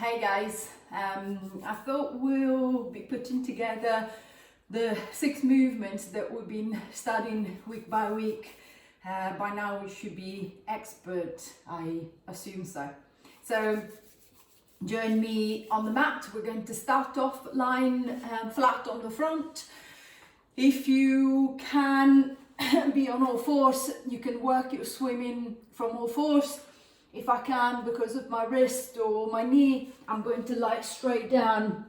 Hey guys, I thought we'll be putting together the 6 movements that we've been studying week by week. By now we should be expert, I assume so. So join me on the mat. We're going to start off lying flat on the front. If you can be on all fours, you can work your swimming from all fours. If I can, because of my wrist or my knee, I'm going to lie straight down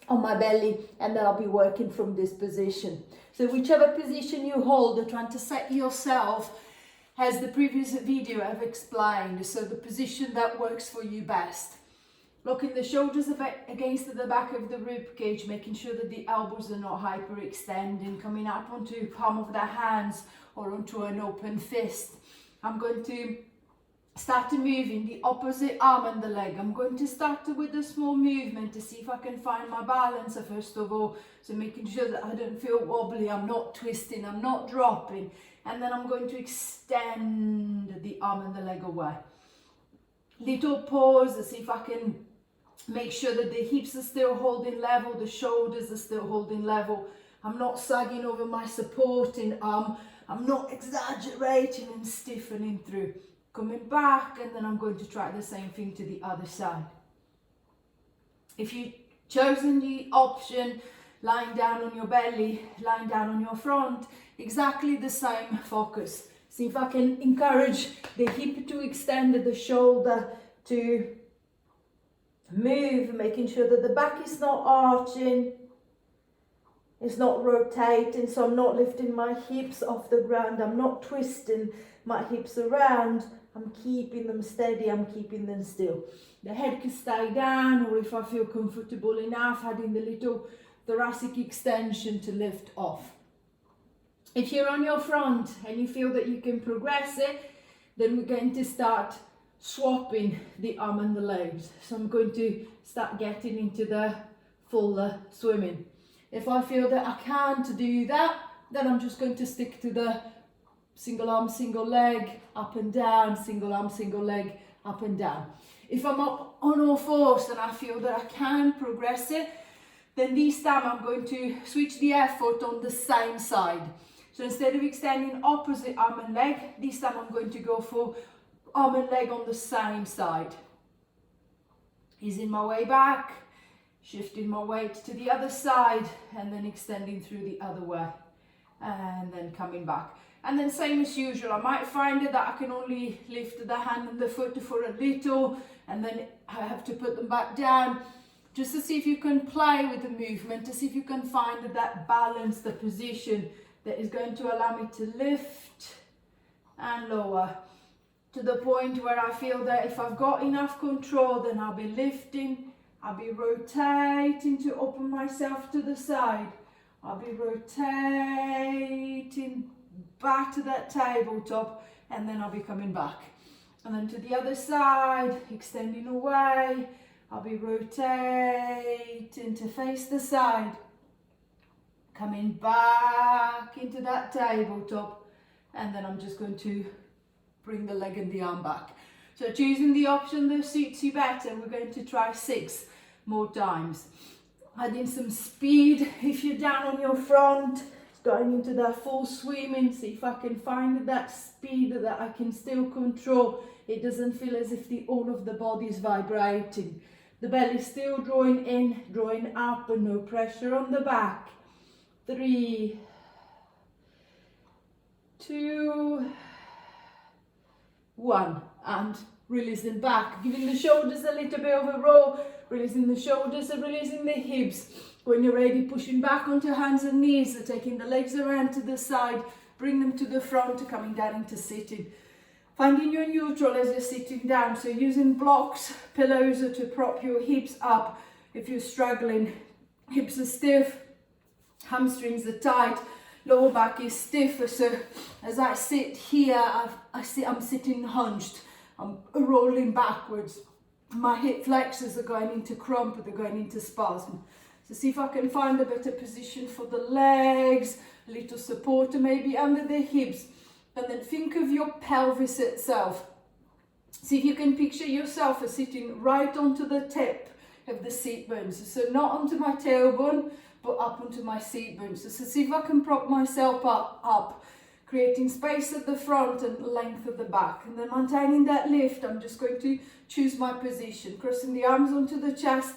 on my belly, and then I'll be working from this position. So whichever position you hold, you're trying to set yourself, as the previous video I've explained, so the position that works for you best. Locking the shoulders against the back of the rib cage, making sure that the elbows are not hyperextending, coming up onto palm of the hands or onto an open fist. I'm going to start moving the opposite arm and the leg. I'm going to start with a small movement to see if I can find my balance first of all. So making sure that I don't feel wobbly, I'm not twisting, I'm not dropping. And then I'm going to extend the arm and the leg away. Little pause to see if I can make sure that the hips are still holding level, the shoulders are still holding level. I'm not sagging over my supporting arm. I'm not exaggerating and stiffening through. Coming back, and then I'm going to try the same thing to the other side. If you've chosen the option lying down on your belly, lying down on your front, exactly the same focus. See if I can encourage the hip to extend, the shoulder to move, making sure that the back is not arching, it's not rotating, so I'm not lifting my hips off the ground, I'm not twisting my hips around, I'm keeping them steady, I'm keeping them still. The head can stay down, or if I feel comfortable enough, adding the little thoracic extension to lift off. If you're on your front and you feel that you can progress it, then we're going to start swapping the arm and the legs. So I'm going to start getting into the fuller swimming. If I feel that I can't do that, then I'm just going to stick to the single arm, single leg, up and down, single arm, single leg, up and down. If I'm up on all fours and I feel that I can progress it, then this time I'm going to switch the effort on the same side. So instead of extending opposite arm and leg, this time I'm going to go for arm and leg on the same side. Easing my way back, shifting my weight to the other side, and then extending through the other way, and then coming back. And then same as usual, I might find that I can only lift the hand and the foot for a little, and then I have to put them back down, just to see if you can play with the movement, to see if you can find that balance, the position that is going to allow me to lift and lower, to the point where I feel that if I've got enough control, then I'll be lifting, I'll be rotating to open myself to the side, I'll be rotating back to that tabletop, and then I'll be coming back, and then to the other side, extending away, I'll be rotating to face the side, coming back into that tabletop, and then I'm just going to bring the leg and the arm back. So choosing the option that suits you better, we're going to try 6 more times. Adding some speed if you're down on your front, going into that full swimming, see if I can find that speed that I can still control. It doesn't feel as if all of the body is vibrating. The belly still drawing in, drawing up, and no pressure on the back. 3, 2, 1, and releasing back, giving the shoulders a little bit of a roll, releasing the shoulders and releasing the hips. When you're ready, pushing back onto hands and knees, so taking the legs around to the side, bring them to the front, coming down into sitting. Finding your neutral as you're sitting down, so using blocks, pillows to prop your hips up. If you're struggling, hips are stiff, hamstrings are tight, lower back is stiff. So as I sit here, I'm sitting hunched, I'm rolling backwards. My hip flexors are going into crump, they're going into spasm. So see if I can find a better position for the legs, a little support maybe under the hips, and then think of your pelvis itself. See if you can picture yourself as sitting right onto the tip of the seat bones. So not onto my tailbone, but up onto my seat bones. So see if I can prop myself up, creating space at the front and length at the back. And then maintaining that lift, I'm just going to choose my position, crossing the arms onto the chest,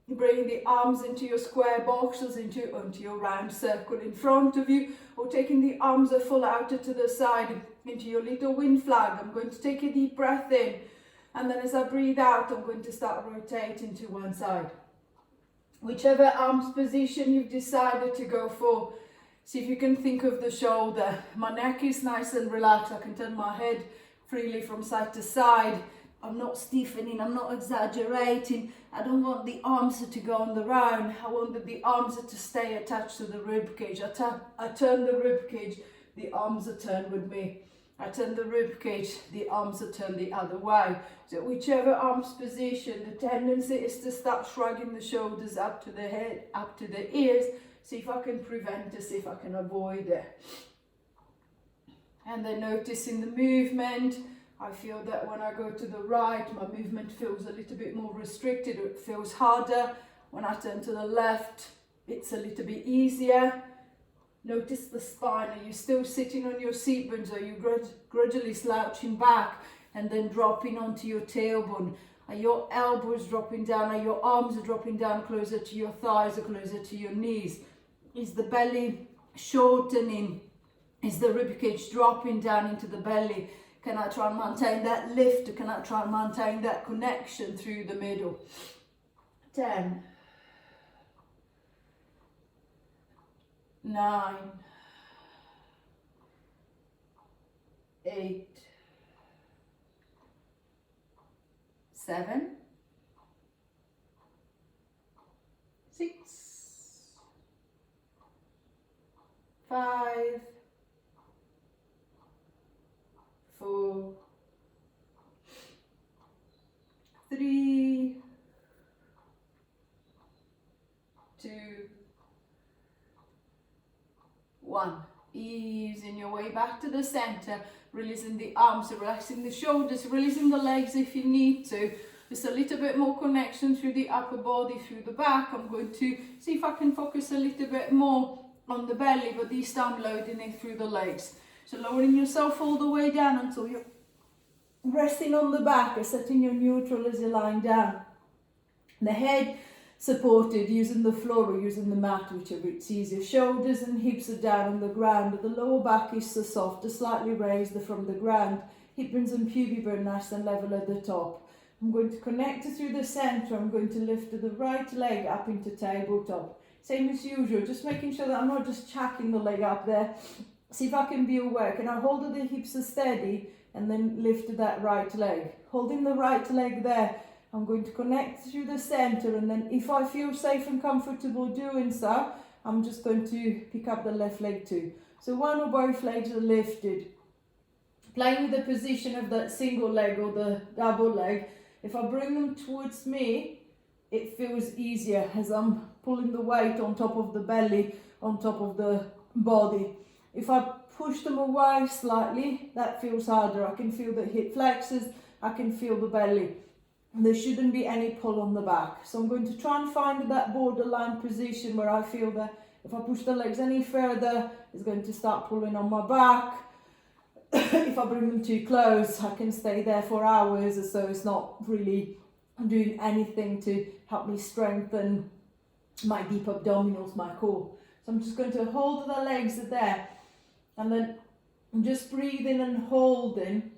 bringing the arms into your square boxes, onto your round circle in front of you, or taking the arms a full out to the side into your little wind flag. I'm going to take a deep breath in, and then as I breathe out, I'm going to start rotating to one side. Whichever arms position you've decided to go for, see if you can think of the shoulder. My neck is nice and relaxed. I can turn my head freely from side to side. I'm not stiffening, I'm not exaggerating. I don't want the arms to go on the round. I want the arms to stay attached to the rib cage. I turn the rib cage, the arms are turned with me. I turn the rib cage, the arms are turned the other way. So whichever arms position, the tendency is to start shrugging the shoulders up to the head, up to the ears. See if I can prevent it, see if I can avoid it. And then noticing the movement. I feel that when I go to the right, my movement feels a little bit more restricted, it feels harder. When I turn to the left, it's a little bit easier. Notice the spine. Are you still sitting on your seat bones? Are you gradually slouching back and then dropping onto your tailbone? Are your elbows dropping down? Are your arms dropping down closer to your thighs or closer to your knees? Is the belly shortening? Is the ribcage dropping down into the belly? Can I try and maintain that lift? Can I try and maintain that connection through the middle? 10, 9, 8, 7, 6, 5, 4, 3, 2, 1. Easing your way back to the center, releasing the arms, relaxing the shoulders, releasing the legs if you need to. Just a little bit more connection through the upper body, through the back. I'm going to see if I can focus a little bit more on the belly, but this time loading it through the legs. So lowering yourself all the way down until you're resting on the back, or setting your neutral as you're lying down. The head supported using the floor or using the mat, whichever it's easier. Shoulders and hips are down on the ground. The lower back is so soft, to slightly raised from the ground. Hip bones and pubic bone nice and level at the top. I'm going to connect through the center. I'm going to lift the right leg up into tabletop. Same as usual, just making sure that I'm not just chucking the leg up there. See if I can be aware. Can I hold the hips steady and then lift that right leg? Holding the right leg there, I'm going to connect through the center, and then if I feel safe and comfortable doing so, I'm just going to pick up the left leg too. So one or both legs are lifted. Playing with the position of that single leg or the double leg, if I bring them towards me, it feels easier as I'm pulling the weight on top of the belly, on top of the body. If I push them away slightly, that feels harder. I can feel the hip flexors, I can feel the belly. There shouldn't be any pull on the back. So I'm going to try and find that borderline position where I feel that if I push the legs any further, it's going to start pulling on my back. If I bring them too close, I can stay there for hours, so it's not really doing anything to help me strengthen my deep abdominals, my core. So I'm just going to hold the legs there, and then I'm just breathing and holding.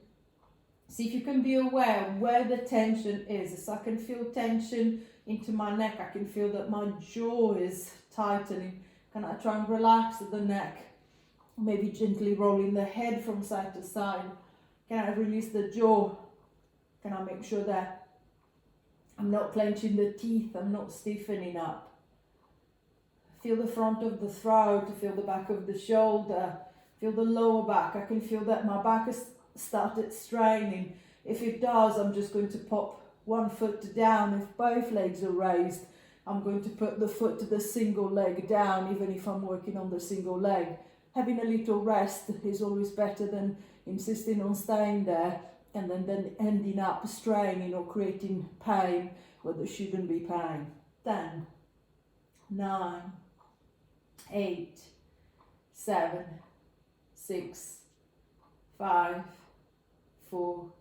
See if you can be aware where the tension is. So I can feel tension into my neck. I can feel that my jaw is tightening. Can I try and relax the neck? Maybe gently rolling the head from side to side. Can I release the jaw? Can I make sure that I'm not clenching the teeth, I'm not stiffening up? Feel the front of the throat, feel the back of the shoulder, feel the lower back. I can feel that my back has started straining. If it does, I'm just going to pop one foot down. If both legs are raised, I'm going to put the foot to the single leg down, even if I'm working on the single leg. Having a little rest is always better than insisting on staying there. and then ending up straining or creating pain where there shouldn't be pain. 10, 9, 8, 7, 6, 5, 4,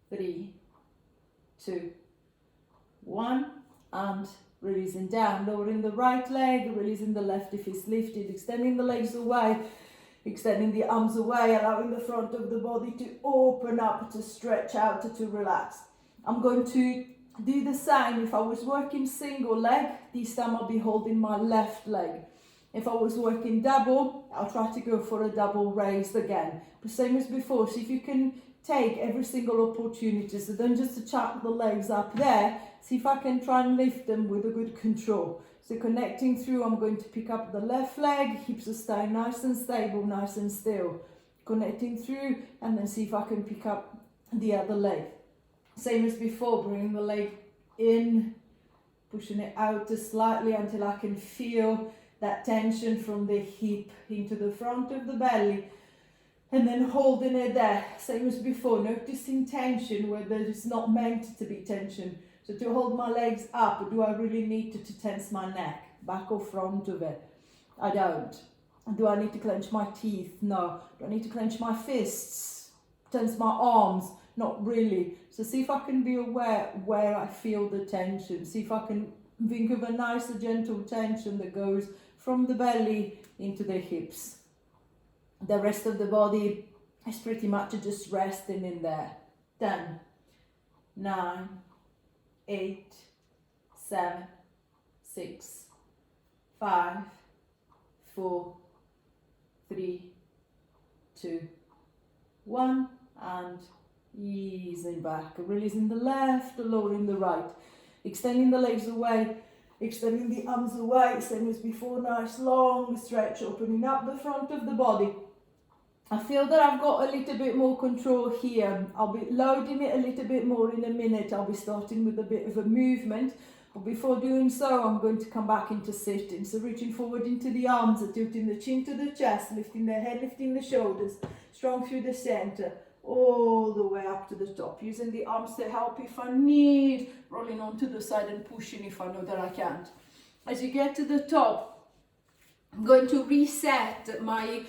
3, 2, 1, and releasing down, lowering the right leg, releasing the left if it's lifted, extending the legs away, extending the arms away, allowing the front of the body to open up, to stretch out, to relax. I'm going to do the same. If I was working single leg, this time I'll be holding my left leg. If I was working double, I'll try to go for a double raise again. But same as before, see if you can take every single opportunity. So don't just chuck the legs up there. See if I can try and lift them with a good control. So connecting through, I'm going to pick up the left leg, hips are staying nice and stable, nice and still. Connecting through, and then see if I can pick up the other leg. Same as before, bringing the leg in, pushing it out just slightly until I can feel that tension from the hip into the front of the belly, and then holding it there. Same as before, noticing tension where there is not meant to be tension. So to hold my legs up, do I really need to tense my neck, back or front of it? I don't. Do I need to clench my teeth? No. Do I need to clench my fists, tense my arms? Not really. So see if I can be aware where I feel the tension. See if I can think of a nice, gentle tension that goes from the belly into the hips. The rest of the body is pretty much just resting in there. 10, 9, 8, 7, 6, 5, 4, 3, 2, 1, and easing back, releasing the left, lowering the right, extending the legs away, extending the arms away, same as before, nice long stretch, opening up the front of the body. I feel that I've got a little bit more control here. I'll be loading it a little bit more in a minute. I'll be starting with a bit of a movement, but before doing so, I'm going to come back into sitting. So reaching forward into the arms, tilting the chin to the chest, lifting the head, lifting the shoulders, strong through the center, all the way up to the top, using the arms to help if I need, rolling onto the side and pushing if I know that I can't. As you get to the top, I'm going to reset my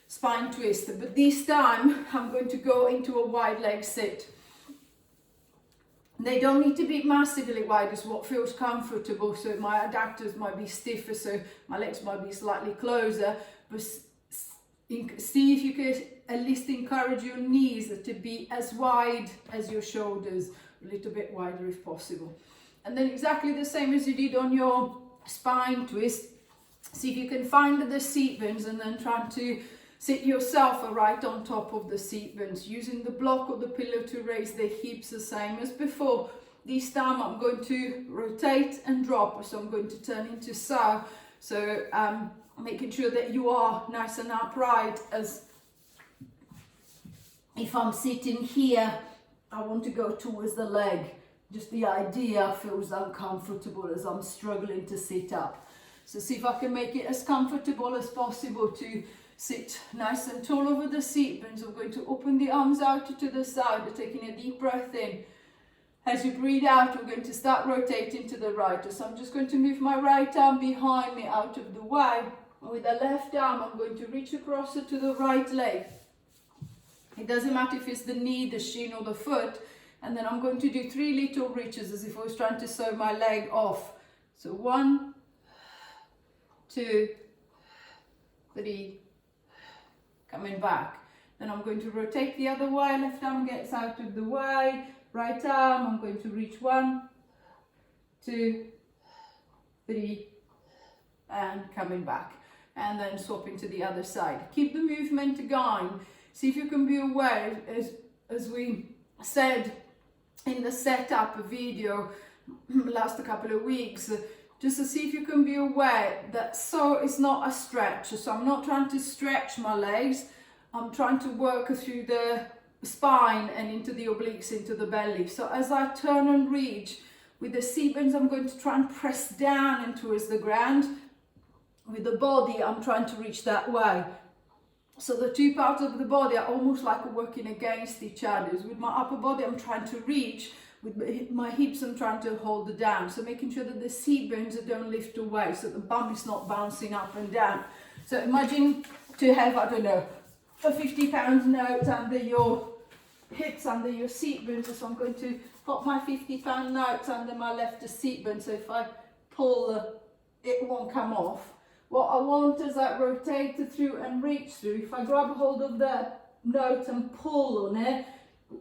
spine twist, but this time I'm going to go into a wide leg sit. They don't need to be massively wide, it's what feels comfortable, so my adductors might be stiffer, so my legs might be slightly closer, but see if you can at least encourage your knees to be as wide as your shoulders, a little bit wider if possible. And then exactly the same as you did on your spine twist, see if you can find the seat bones and then try to sit yourself right on top of the seat bones, using the block or the pillow to raise the hips the same as before. This time I'm going to rotate and drop, so I'm going to turn into sow. So making sure that you are nice and upright, as if I'm sitting here, I want to go towards the leg. Just the idea feels uncomfortable as I'm struggling to sit up. So see if I can make it as comfortable as possible to sit nice and tall over the seat bones. I'm going to open the arms out to the side, taking a deep breath in. As you breathe out, we're going to start rotating to the right. So I'm just going to move my right arm behind me out of the way. With the left arm, I'm going to reach across to the right leg. It doesn't matter if it's the knee, the shin, or the foot. And then I'm going to do 3 little reaches as if I was trying to sew my leg off. So 1, 2, 3, coming back. Then I'm going to rotate the other way. Left arm gets out of the way. Right arm, I'm going to reach 1, 2, 3, and coming back. And then swapping to the other side. Keep the movement going. See if you can be aware, as we said in the setup video last couple of weeks, just to see if you can be aware that so it's not a stretch. So I'm not trying to stretch my legs, I'm trying to work through the spine and into the obliques, into the belly. So as I turn and reach with the seat bones, I'm going to try and press down and towards the ground. With the body, I'm trying to reach that way. So the two parts of the body are almost like working against each other. With my upper body, I'm trying to reach. With my hips, I'm trying to hold it down. So making sure that the seat bones don't lift away, so the bum is not bouncing up and down. So imagine to have, I don't know, a 50-pound note under your hips, under your seat bones. So I'm going to put my 50-pound note under my left seat bone. So if I pull, it won't come off. What I want is that rotate it through and reach through. If I grab hold of the note and pull on it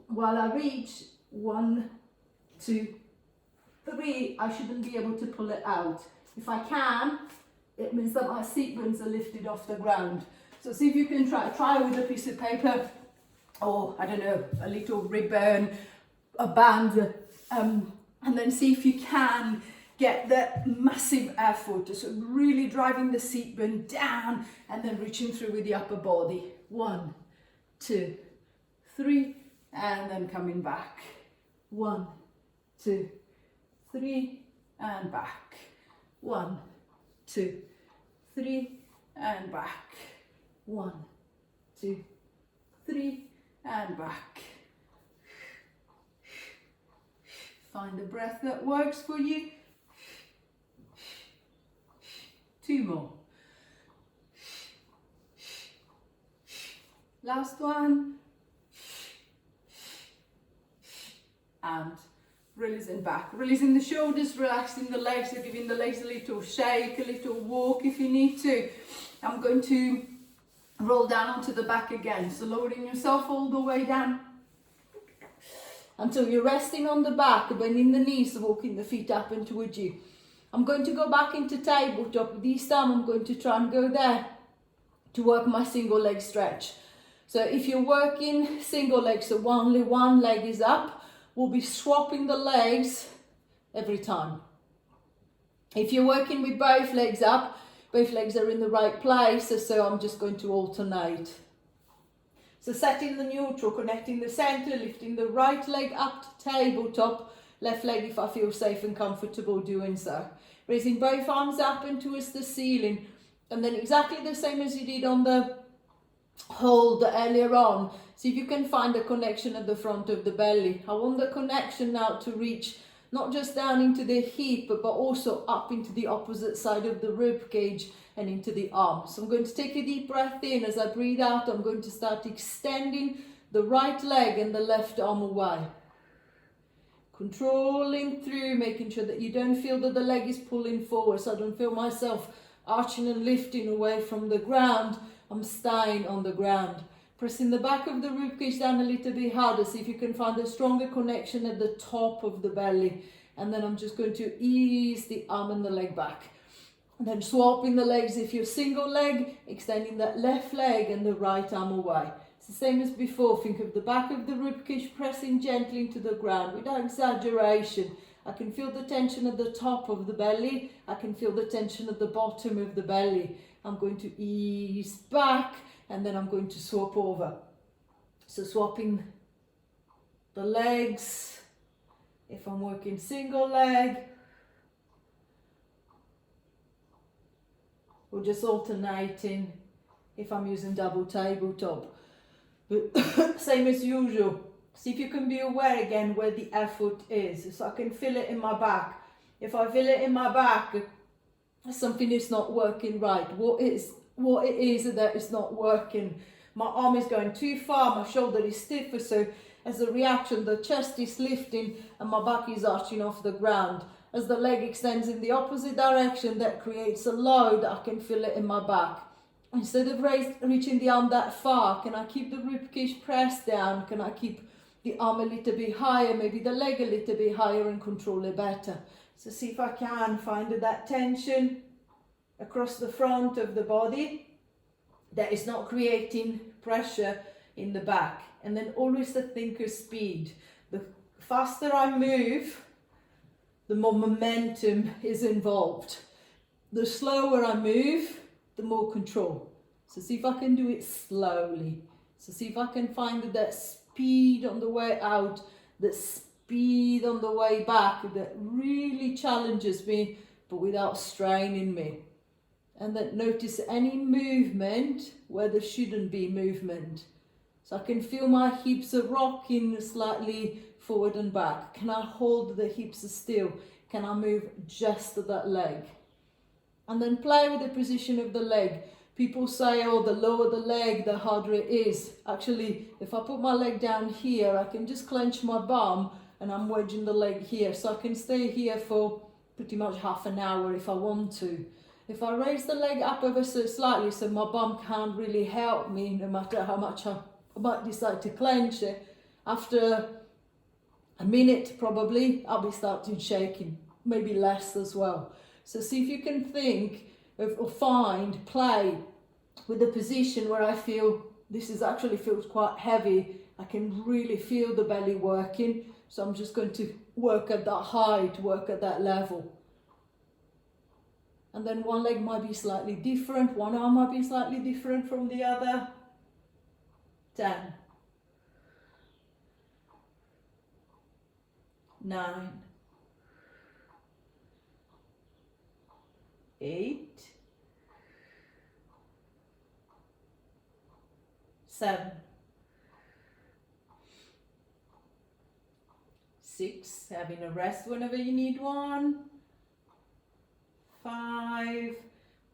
while I reach, 1, 2, 3, I shouldn't be able to pull it out. If I can, it means that my seat bones are lifted off the ground. So see if you can try with a piece of paper, or I don't know, a little ribbon, a band, and then see if you can get that massive effort. So really driving the seat bone down and then reaching through with the upper body. 1, 2, 3, and then coming back. 1, 2, 3, and back. 1, 2, 3, and back. 1, 2, 3, and back. Find a breath that works for you. 2 more. Last one. And releasing back. Releasing the shoulders, relaxing the legs, so giving the legs a little shake, a little walk if you need to. I'm going to roll down onto the back again. So lowering yourself all the way down until you're resting on the back, bending the knees, walking the feet up and towards you. I'm going to go back into tabletop. This time I'm going to try and go there to work my single leg stretch. So if you're working single leg, so only one leg is up, we'll be swapping the legs every time. If you're working with both legs up, both legs are in the right place, so I'm just going to alternate. So setting the neutral, connecting the center, lifting the right leg up to tabletop, left leg if I feel safe and comfortable doing so. Raising both arms up and towards the ceiling, and then exactly the same as you did on the hold earlier on. See if you can find a connection at the front of the belly. I want the connection now to reach not just down into the hip, but also up into the opposite side of the rib cage and into the arm. So I'm going to take a deep breath in. As I breathe out, I'm going to start extending the right leg and the left arm away. Controlling through, making sure that you don't feel that the leg is pulling forward, so I don't feel myself arching and lifting away from the ground. I'm staying on the ground. Pressing the back of the ribcage down a little bit harder, see if you can find a stronger connection at the top of the belly. And then I'm just going to ease the arm and the leg back. And then swapping the legs. If you're single leg, extending that left leg and the right arm away. It's the same as before. Think of the back of the ribcage pressing gently into the ground without exaggeration. I can feel the tension at the top of the belly. I can feel the tension at the bottom of the belly. I'm going to ease back and then I'm going to swap over. So swapping the legs. If I'm working single leg, or just alternating if I'm using double tabletop. But same as usual. See if you can be aware again where the effort is. So I can feel it in my back. If I feel it in my back, something is not working right. What it is that is not working. My arm is going too far, my shoulder is stiffer, so as a reaction the chest is lifting and my back is arching off the ground. As the leg extends in the opposite direction, that creates a load. I can feel it in my back. Instead of reaching the arm that far, can I keep the ribcage pressed down? Can I keep the arm a little bit higher, maybe the leg a little bit higher, and control it better? So see if I can find that tension across the front of the body that is not creating pressure in the back. And then always the thinker speed. The faster I move, the more momentum is involved. The slower I move, the more control. So see if I can do it slowly. So see if I can find that speed on the way out, that speed on the way back that really challenges me, but without straining me. And then notice any movement where there shouldn't be movement. So I can feel my hips are rocking slightly forward and back. Can I hold the hips still? Can I move just that leg? And then play with the position of the leg. People say, oh, the lower the leg, the harder it is. Actually, if I put my leg down here, I can just clench my bum and I'm wedging the leg here. So I can stay here for pretty much half an hour if I want to. If I raise the leg up ever so slightly so my bum can't really help me, no matter how much I might decide to clench it, after a minute probably, I'll be starting shaking, maybe less as well. So see if you can think of, or find, play with the position where I feel this is actually feels quite heavy. I can really feel the belly working. So I'm just going to work at that height, work at that level. And then one leg might be slightly different, one arm might be slightly different from the other. 10, 9, 8, 7, 6, having a rest whenever you need one. 5,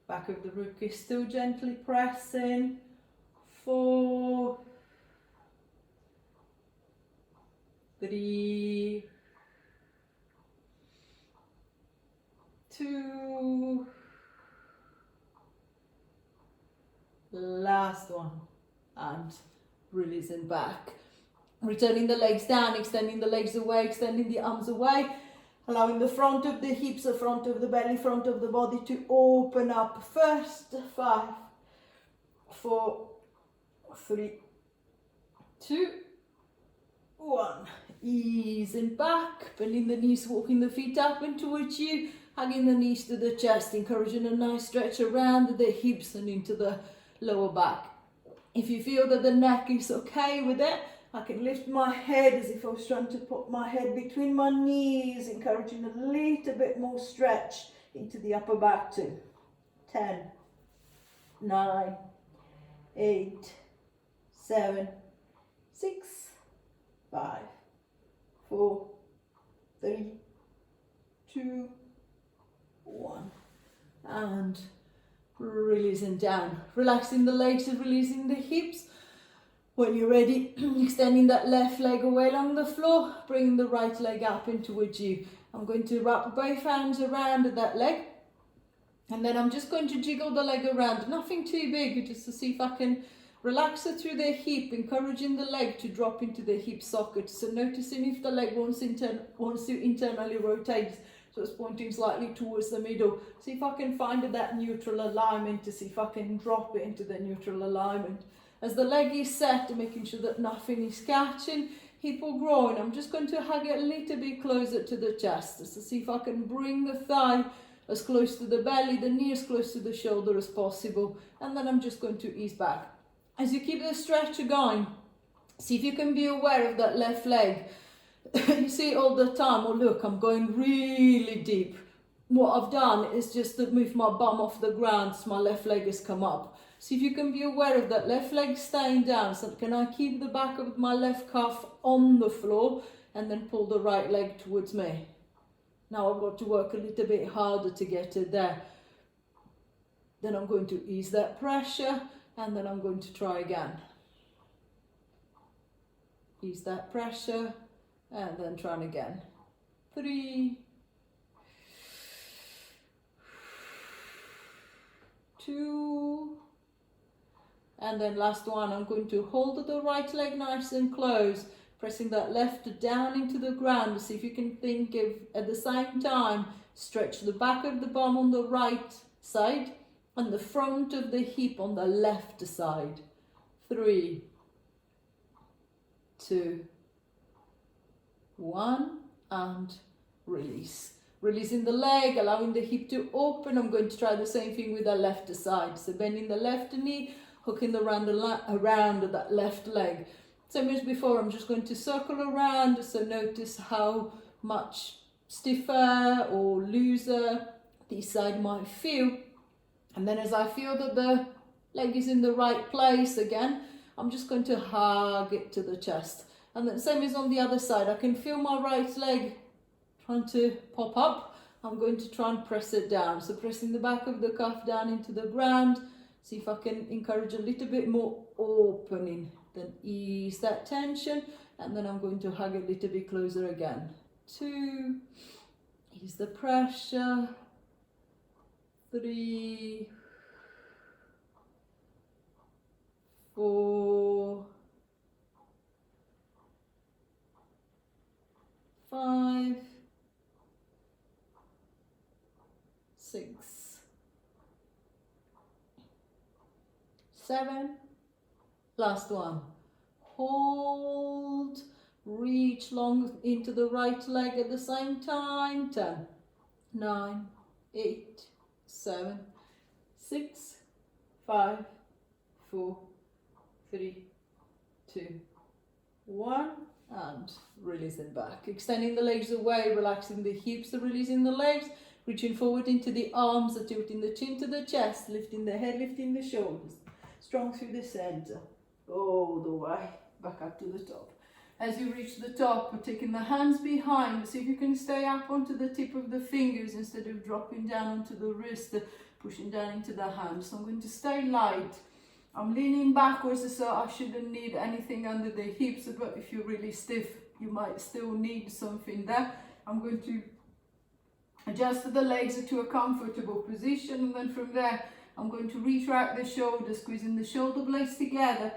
back of the rib cage still gently pressing. 4, 3, 2, last one, and releasing back. Returning the legs down, extending the legs away, extending the arms away, allowing the front of the hips, the front of the belly, front of the body to open up first. 5, 4, 3, 2, 1. Easing back, bending the knees, walking the feet up and towards you, hugging the knees to the chest, encouraging a nice stretch around the hips and into the lower back. If you feel that the neck is okay with it, I can lift my head as if I was trying to put my head between my knees, encouraging a little bit more stretch into the upper back too. 10, 9, 8, 7, 6, 5, 4, 3, 2, 1. And releasing down. Relaxing the legs and releasing the hips. When you're ready, extending that left leg away along the floor, bringing the right leg up in towards you. I'm going to wrap both hands around that leg, and then I'm just going to jiggle the leg around. Nothing too big, just to see if I can relax it through the hip, encouraging the leg to drop into the hip socket. So noticing if the leg wants to internally rotate, so it's pointing slightly towards the middle. See if I can find that neutral alignment, to see if I can drop it into the neutral alignment. As the leg is set, making sure that nothing is catching, hip or groin, I'm just going to hug it a little bit closer to the chest, just to see if I can bring the thigh as close to the belly, the knee as close to the shoulder as possible, and then I'm just going to ease back. As you keep the stretch going, see if you can be aware of that left leg. You see all the time, oh look, I'm going really deep. What I've done is just to move my bum off the ground so my left leg has come up. See if you can be aware of that left leg staying down. So can I keep the back of my left calf on the floor and then pull the right leg towards me? Now I've got to work a little bit harder to get it there. Then I'm going to ease that pressure and then I'm going to try again. Ease that pressure and then trying again. 3, 2, and then last one, I'm going to hold the right leg nice and close, pressing that left down into the ground. See if you can think of, at the same time, stretch the back of the bum on the right side and the front of the hip on the left side. 3, 2, 1, and release. Releasing the leg, allowing the hip to open. I'm going to try the same thing with the left side. So bending the left knee, hooking around that left leg. Same as before, I'm just going to circle around, so notice how much stiffer or looser this side might feel. And then as I feel that the leg is in the right place again, I'm just going to hug it to the chest. And then same as on the other side, I can feel my right leg trying to pop up. I'm going to try and press it down. So pressing the back of the calf down into the ground. See if I can encourage a little bit more opening. Then ease that tension. And then I'm going to hug a little bit closer again. 2, ease the pressure. 3, 4, 5, 6, 7, last one. Hold, reach long into the right leg at the same time. 10, 9, 8, 7, 6, 5, 4, 3, 2, 1, and releasing back. Extending the legs away, relaxing the hips, releasing the legs, reaching forward into the arms, tilting the chin to the chest, lifting the head, lifting the shoulders, strong through the center, all the way back up to the top. As you reach the top, we're taking the hands behind. See if you can stay up onto the tip of the fingers instead of dropping down onto the wrist, pushing down into the hands. So I'm going to stay light. I'm leaning backwards, so I shouldn't need anything under the hips, but if you're really stiff, you might still need something there. I'm going to adjust the legs to a comfortable position, and then from there, I'm going to retract the shoulders, squeezing the shoulder blades together.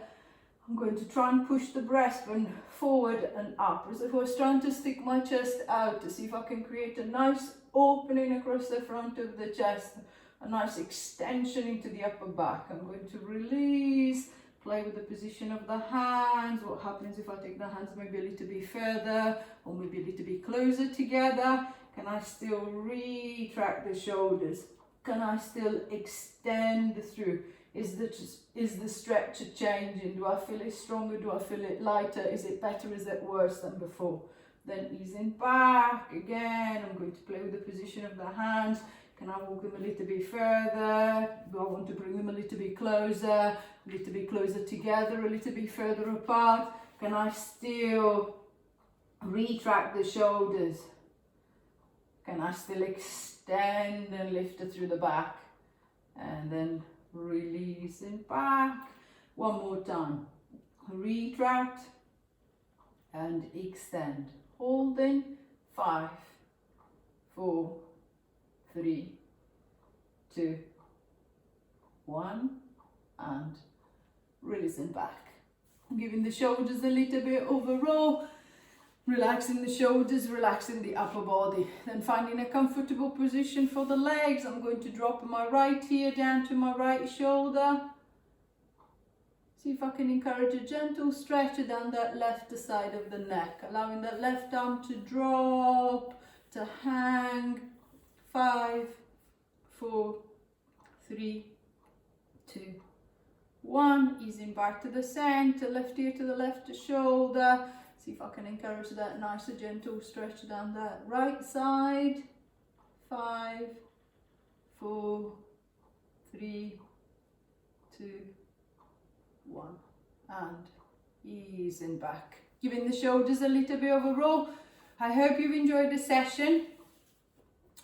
I'm going to try and push the breastbone forward and up, as if I was trying to stick my chest out to see if I can create a nice opening across the front of the chest, a nice extension into the upper back. I'm going to release, play with the position of the hands. What happens if I take the hands maybe a little bit further or maybe a little bit closer together? Can I still retract the shoulders? Can I still extend through? Is the stretch changing? Do I feel it stronger? Do I feel it lighter? Is it better? Is it worse than before? Then easing back again. I'm going to play with the position of the hands. Can I walk them a little bit further? Do I want to bring them a little bit closer together, a little bit further apart? Can I still retract the shoulders? Can I still extend and lift it through the back? And then releasing back. One more time. Retract and extend. Holding. 5, 4, 3, 2, 1, and releasing back. Giving the shoulders a little bit of a roll, relaxing the shoulders, relaxing the upper body. Then finding a comfortable position for the legs. I'm going to drop my right ear down to my right shoulder. See if I can encourage a gentle stretch down that left side of the neck, allowing that left arm to drop, to hang. 5, 4, 3, 2, 1. Easing back to the center, left ear to the left shoulder. See if I can encourage that nice gentle stretch down that right side. 5, 4, 3, 2, 1. And easing back. Giving the shoulders a little bit of a roll. I hope you've enjoyed the session.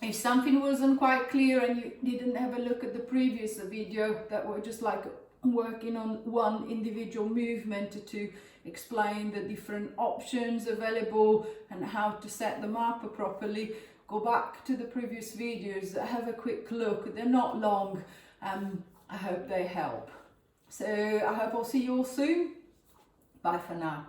If something wasn't quite clear and you didn't have a look at the previous video that were just like working on one individual movement to explain the different options available and how to set them up properly, go back to the previous videos, have a quick look. They're not long. I hope they help. So I hope I'll see you all soon. Bye for now.